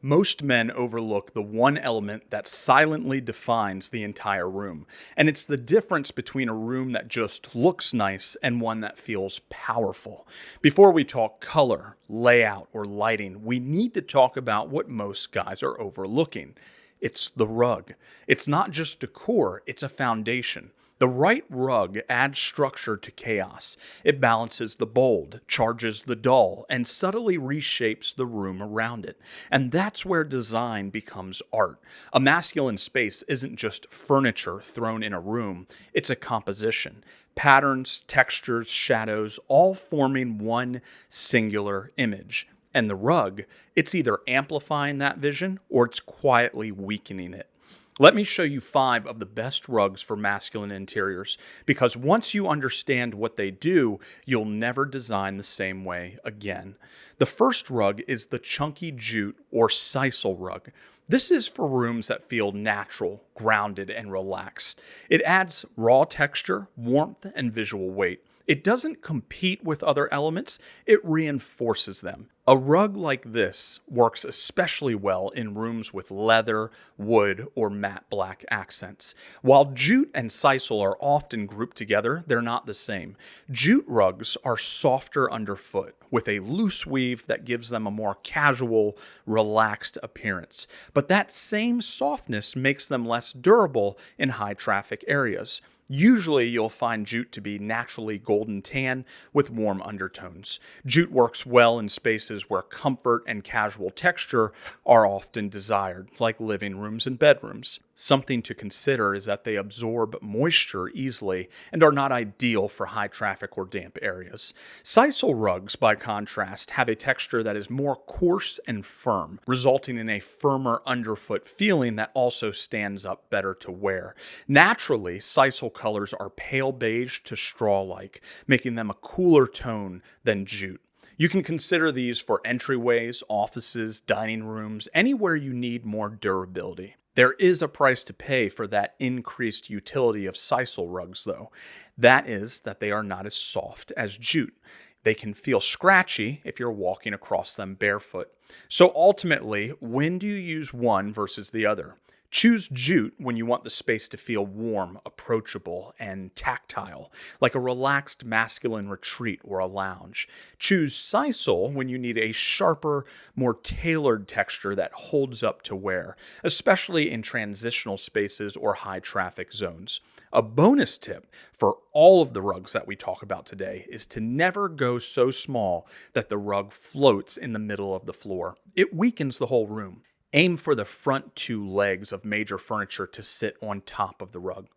Most men overlook the one element that silently defines the entire room, and it's the difference between a room that just looks nice and one that feels powerful. Before we talk color, layout, or lighting, we need to talk about what most guys are overlooking. It's the rug. It's not just decor, it's a foundation. The right rug adds structure to chaos. It balances the bold, charges the dull, and subtly reshapes the room around it. And that's where design becomes art. A masculine space isn't just furniture thrown in a room, it's a composition. Patterns, textures, shadows, all forming one singular image. And the rug, it's either amplifying that vision or it's quietly weakening it. Let me show you 5 of the best rugs for masculine interiors, because once you understand what they do, you'll never design the same way again. The first rug is the chunky jute or sisal rug. This is for rooms that feel natural, grounded, and relaxed. It adds raw texture, warmth, and visual weight. It doesn't compete with other elements, it reinforces them. A rug like this works especially well in rooms with leather, wood, or matte black accents. While jute and sisal are often grouped together, they're not the same. Jute rugs are softer underfoot, with a loose weave that gives them a more casual, relaxed appearance. But that same softness makes them less durable in high traffic areas. Usually you'll find jute to be naturally golden tan with warm undertones. Jute works well in spaces where comfort and casual texture are often desired, like living rooms and bedrooms. Something to consider is that they absorb moisture easily and are not ideal for high traffic or damp areas. Sisal rugs, by contrast, have a texture that is more coarse and firm, resulting in a firmer underfoot feeling that also stands up better to wear. Naturally, sisal colors are pale beige to straw-like, making them a cooler tone than jute. You can consider these for entryways, offices, dining rooms, anywhere you need more durability. There is a price to pay for that increased utility of sisal rugs, though. That is that they are not as soft as jute. They can feel scratchy if you're walking across them barefoot. So ultimately, when do you use one versus the other? Choose jute when you want the space to feel warm, approachable, and tactile, like a relaxed masculine retreat or a lounge. Choose sisal when you need a sharper, more tailored texture that holds up to wear, especially in transitional spaces or high traffic zones. A bonus tip for all of the rugs that we talk about today is to never go so small that the rug floats in the middle of the floor. It weakens the whole room. Aim for the front 2 legs of major furniture to sit on top of the rug.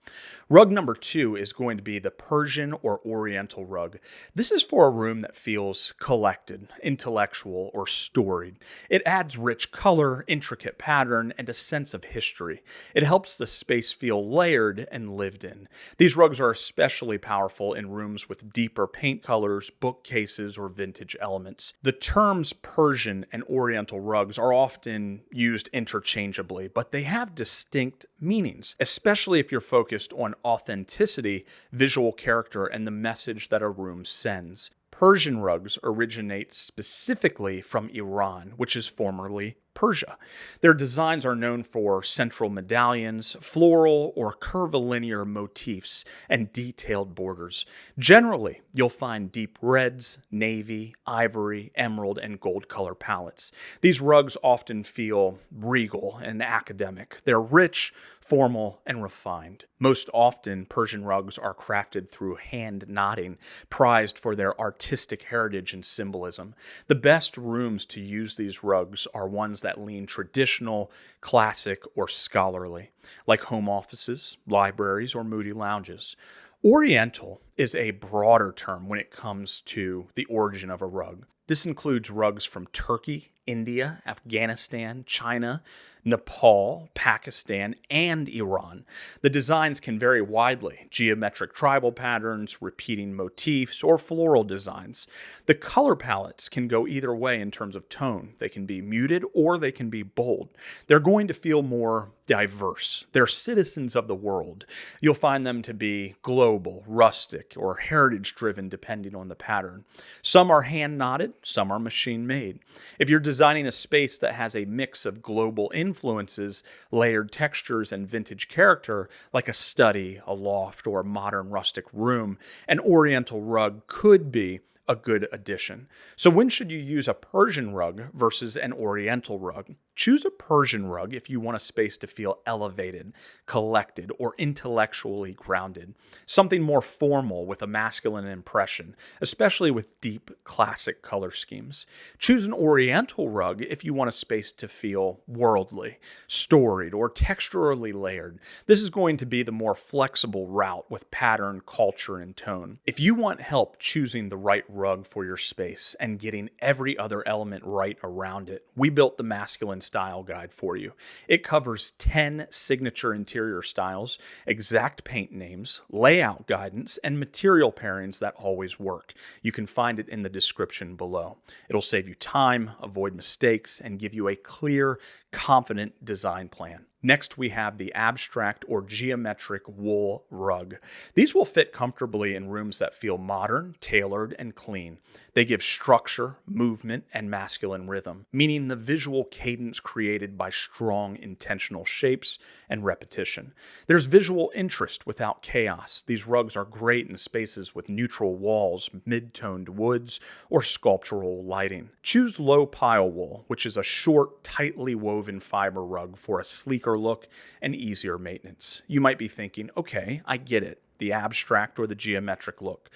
Rug number 2 is going to be the Persian or oriental rug. This is for a room that feels collected, intellectual, or storied. It adds rich color, intricate pattern, and a sense of history. It helps the space feel layered and lived in. These rugs are especially powerful in rooms with deeper paint colors, bookcases, or vintage elements. The terms Persian and oriental rugs are often used interchangeably, but they have distinct meanings, especially if you're focused on authenticity, visual character, and the message that a room sends. Persian rugs originate specifically from Iran, which is formerly Persia. Their designs are known for central medallions, floral or curvilinear motifs, and detailed borders. Generally, you'll find deep reds, navy, ivory, emerald, and gold color palettes. These rugs often feel regal and academic. They're rich, formal, and refined. Most often, Persian rugs are crafted through hand knotting, prized for their artistic heritage and symbolism. The best rooms to use these rugs are ones that lean traditional, classic, or scholarly, like home offices, libraries, or moody lounges. Oriental is a broader term when it comes to the origin of a rug. This includes rugs from Turkey, India, Afghanistan, China, Nepal, Pakistan, and Iran. The designs can vary widely: geometric tribal patterns, repeating motifs, or floral designs. The color palettes can go either way in terms of tone. They can be muted or they can be bold. They're going to feel more diverse. They're citizens of the world. You'll find them to be global, rustic, or heritage-driven depending on the pattern. Some are hand-knotted, some are machine-made. If you're Designing a space that has a mix of global influences, layered textures, and vintage character, like a study, a loft, or a modern rustic room, an oriental rug could be a good addition. So when should you use a Persian rug versus an oriental rug? Choose a Persian rug if you want a space to feel elevated, collected, or intellectually grounded. Something more formal with a masculine impression, especially with deep classic color schemes. Choose an oriental rug if you want a space to feel worldly, storied, or texturally layered. This is going to be the more flexible route with pattern, culture, and tone. If you want help choosing the right rug for your space and getting every other element right around it, we built the Masculine Style Guide for you. It covers 10 signature interior styles, exact paint names, layout guidance, and material pairings that always work. You can find it in the description below. It'll save you time, avoid mistakes, and give you a clear, confident design plan. Next, we have the abstract or geometric wool rug. These will fit comfortably in rooms that feel modern, tailored, and clean. They give structure, movement, and masculine rhythm, meaning the visual cadence created by strong, intentional shapes and repetition. There's visual interest without chaos. These rugs are great in spaces with neutral walls, mid-toned woods, or sculptural lighting. Choose low pile wool, which is a short, tightly woven fiber rug for a sleeker look and easier maintenance. You might be thinking, okay, I get it, the abstract or the geometric look.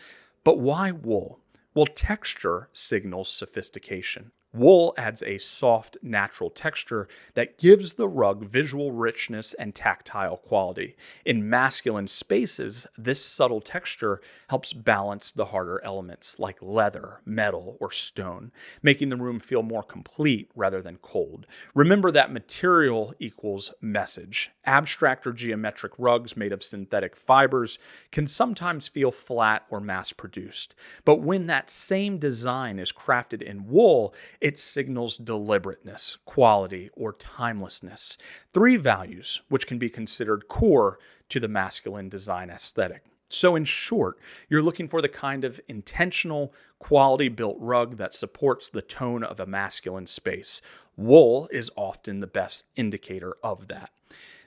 But why wool? Well, texture signals sophistication. Wool adds a soft, natural texture that gives the rug visual richness and tactile quality. In masculine spaces, this subtle texture helps balance the harder elements like leather, metal, or stone, making the room feel more complete rather than cold. Remember that material equals message. Abstract or geometric rugs made of synthetic fibers can sometimes feel flat or mass-produced. But when that same design is crafted in wool, it signals deliberateness, quality, or timelessness. 3 values which can be considered core to the masculine design aesthetic. So in short, you're looking for the kind of intentional, quality-built rug that supports the tone of a masculine space. Wool is often the best indicator of that.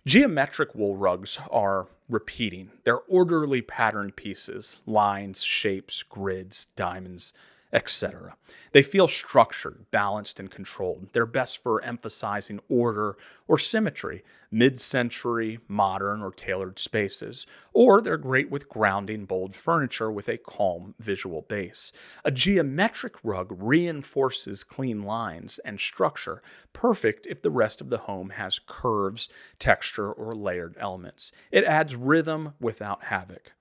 Geometric wool rugs are repeating. They're orderly patterned pieces, lines, shapes, grids, diamonds, etc. They feel structured, balanced, and controlled. They're best for emphasizing order or symmetry, mid-century, modern, or tailored spaces. Or they're great with grounding bold furniture with a calm visual base. A geometric rug reinforces clean lines and structure, perfect if the rest of the home has curves, texture, or layered elements. It adds rhythm without havoc.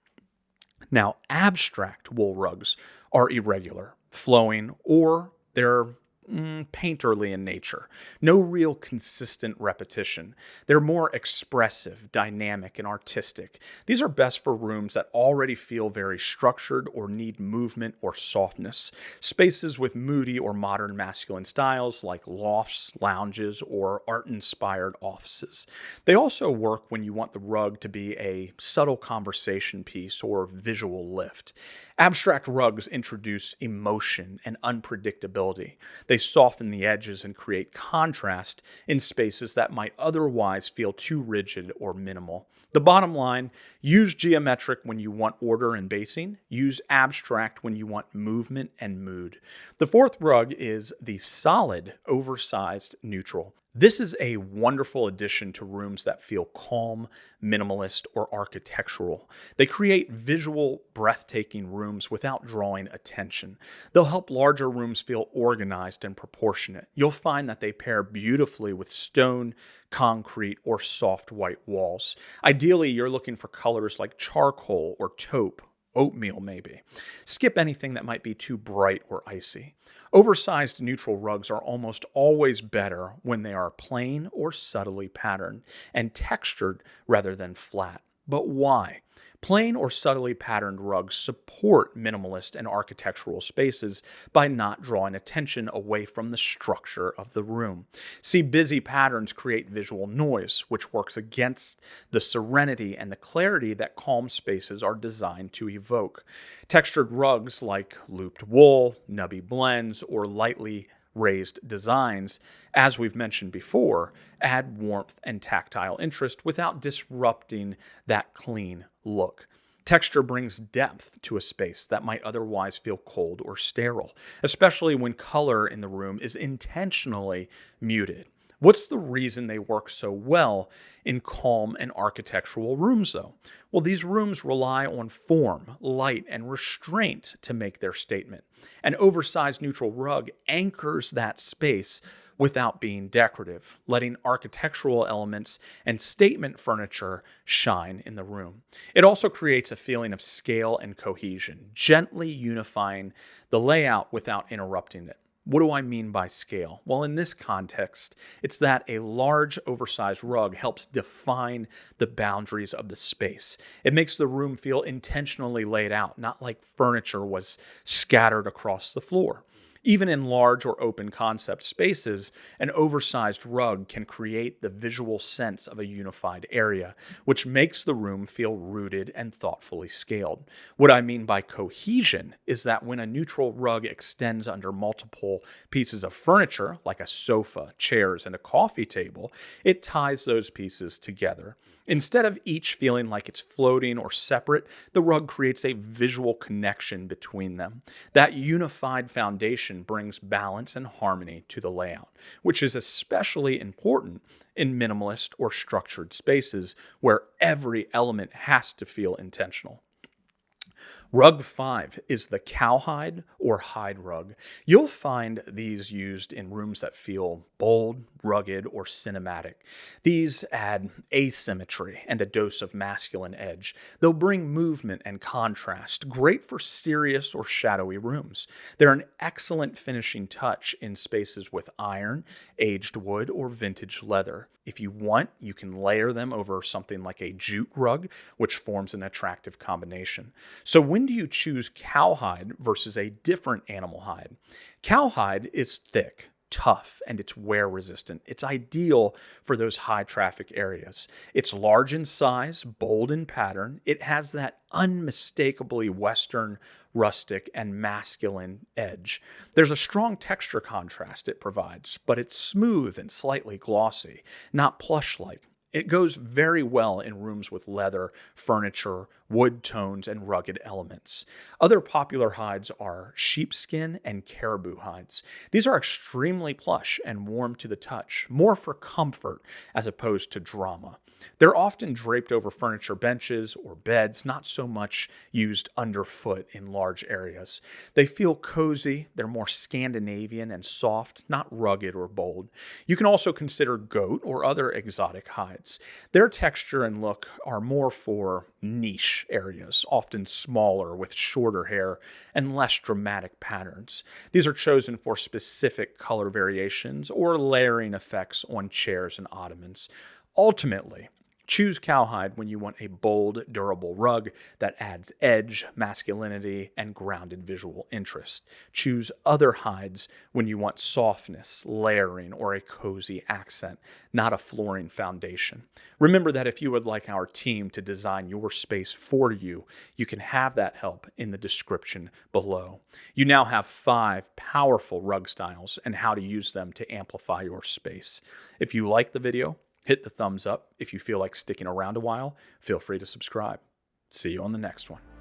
Now, abstract wool rugs are irregular, flowing, or they're painterly in nature. No real consistent repetition. They're more expressive, dynamic, and artistic. These are best for rooms that already feel very structured or need movement or softness. Spaces with moody or modern masculine styles like lofts, lounges, or art-inspired offices. They also work when you want the rug to be a subtle conversation piece or visual lift. Abstract rugs introduce emotion and unpredictability. They soften the edges and create contrast in spaces that might otherwise feel too rigid or minimal. The bottom line, use geometric when you want order and basing. Use abstract when you want movement and mood. The 4th rug is the solid, oversized neutral. This is a wonderful addition to rooms that feel calm, minimalist, or architectural. They create visual, breathtaking rooms without drawing attention. They'll help larger rooms feel organized and proportionate. You'll find that they pair beautifully with stone, concrete, or soft white walls. Ideally, you're looking for colors like charcoal or taupe, oatmeal maybe. Skip anything that might be too bright or icy. Oversized neutral rugs are almost always better when they are plain or subtly patterned and textured rather than flat. But why? Plain or subtly patterned rugs support minimalist and architectural spaces by not drawing attention away from the structure of the room. See, busy patterns create visual noise, which works against the serenity and the clarity that calm spaces are designed to evoke. Textured rugs like looped wool, nubby blends, or lightly raised designs, as we've mentioned before, add warmth and tactile interest without disrupting that clean look. Texture brings depth to a space that might otherwise feel cold or sterile, especially when color in the room is intentionally muted. What's the reason they work so well in calm and architectural rooms, though? Well, these rooms rely on form, light, and restraint to make their statement. An oversized neutral rug anchors that space without being decorative, letting architectural elements and statement furniture shine in the room. It also creates a feeling of scale and cohesion, gently unifying the layout without interrupting it. What do I mean by scale? Well, in this context, it's that a large, oversized rug helps define the boundaries of the space. It makes the room feel intentionally laid out, not like furniture was scattered across the floor. Even in large or open concept spaces, an oversized rug can create the visual sense of a unified area, which makes the room feel rooted and thoughtfully scaled. What I mean by cohesion is that when a neutral rug extends under multiple pieces of furniture, like a sofa, chairs, and a coffee table, it ties those pieces together. Instead of each feeling like it's floating or separate, the rug creates a visual connection between them. That unified foundation brings balance and harmony to the layout, which is especially important in minimalist or structured spaces where every element has to feel intentional. Rug 5 is the cowhide or hide rug. You'll find these used in rooms that feel bold, rugged, or cinematic. These add asymmetry and a dose of masculine edge. They'll bring movement and contrast, great for serious or shadowy rooms. They're an excellent finishing touch in spaces with iron, aged wood, or vintage leather. If you want, you can layer them over something like a jute rug, which forms an attractive combination. So when do you choose cowhide versus a different animal hide? Cowhide is thick, tough, and it's wear resistant. It's ideal for those high traffic areas. It's large in size, bold in pattern. It has that unmistakably Western, rustic, and masculine edge. There's a strong texture contrast it provides, but it's smooth and slightly glossy, not plush-like. It goes very well in rooms with leather, furniture, wood tones, and rugged elements. Other popular hides are sheepskin and caribou hides. These are extremely plush and warm to the touch, more for comfort as opposed to drama. They're often draped over furniture benches or beds, not so much used underfoot in large areas. They feel cozy, they're more Scandinavian and soft, not rugged or bold. You can also consider goat or other exotic hides. Their texture and look are more for niche areas, often smaller with shorter hair and less dramatic patterns. These are chosen for specific color variations or layering effects on chairs and ottomans. Ultimately, choose cowhide when you want a bold, durable rug that adds edge, masculinity, and grounded visual interest. Choose other hides when you want softness, layering, or a cozy accent, not a flooring foundation. Remember that if you would like our team to design your space for you, you can have that help in the description below. You now have 5 powerful rug styles and how to use them to amplify your space. If you like the video, hit the thumbs up. If you feel like sticking around a while, feel free to subscribe. See you on the next one.